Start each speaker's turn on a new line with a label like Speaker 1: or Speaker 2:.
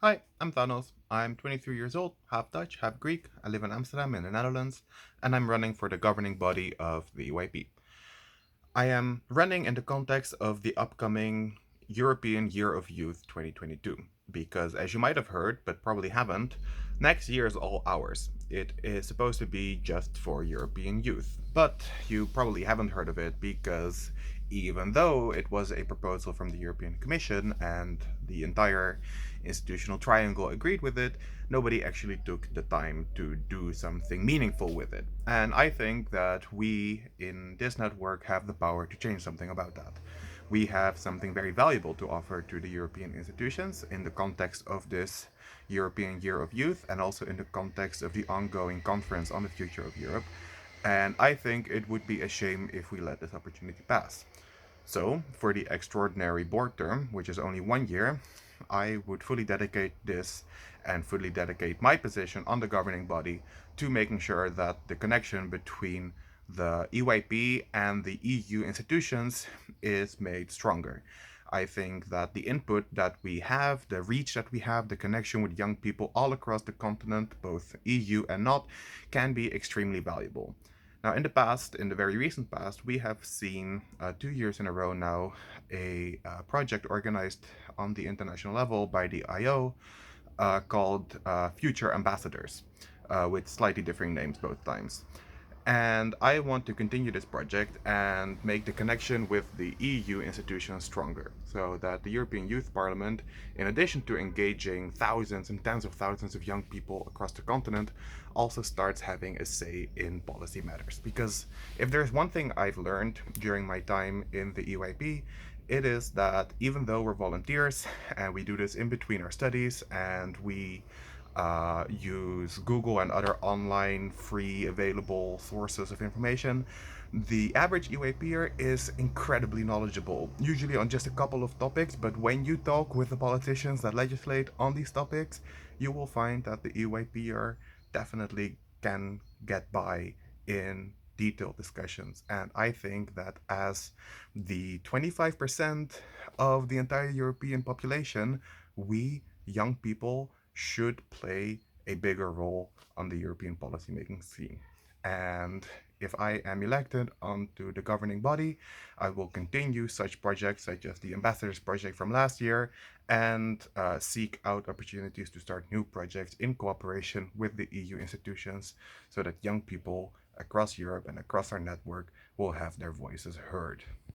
Speaker 1: Hi, I'm Thanos. I'm 23 years old, half Dutch, half Greek. I live in Amsterdam in the Netherlands, and I'm running for the governing body of the EYP. I am running in the context of the upcoming European Year of Youth 2022, because as you might have heard, but probably haven't, next year is all ours. It is supposed to be just for European youth, but you probably haven't heard of it because even though it was a proposal from the European Commission and the entire institutional triangle agreed with it, nobody actually took the time to do something meaningful with it. And I think that we in this network have the power to change something about that. We have something very valuable to offer to the European institutions in the context of this European Year of Youth and also in the context of the ongoing conference on the future of Europe. And I think it would be a shame if we let this opportunity pass. So, for the extraordinary board term, which is only 1 year, I would fully dedicate this and fully dedicate my position on the governing body to making sure that the connection between the EYP and the EU institutions is made stronger. I think that the input that we have, the reach that we have, the connection with young people all across the continent, both EU and not, can be extremely valuable. Now, in the past, in the very recent past, we have seen 2 years in a row now a project organized on the international level by the IO called Future Ambassadors, with slightly differing names both times. And I want to continue this project and make the connection with the EU institutions stronger, so that the European Youth Parliament, in addition to engaging thousands and tens of thousands of young people across the continent, also starts having a say in policy matters. Because if there's one thing I've learned during my time in the EYP, it is that even though we're volunteers and we do this in between our studies and we use Google and other online free available sources of information, the average EYPer is incredibly knowledgeable, usually on just a couple of topics, but when you talk with the politicians that legislate on these topics, you will find that the EYPer definitely can get by in detailed discussions. And I think that as the 25% of the entire European population, we young people should play a bigger role on the European policymaking scene. And if I am elected onto the governing body, I will continue such projects such as the Ambassadors Project from last year and seek out opportunities to start new projects in cooperation with the EU institutions so that young people across Europe and across our network will have their voices heard.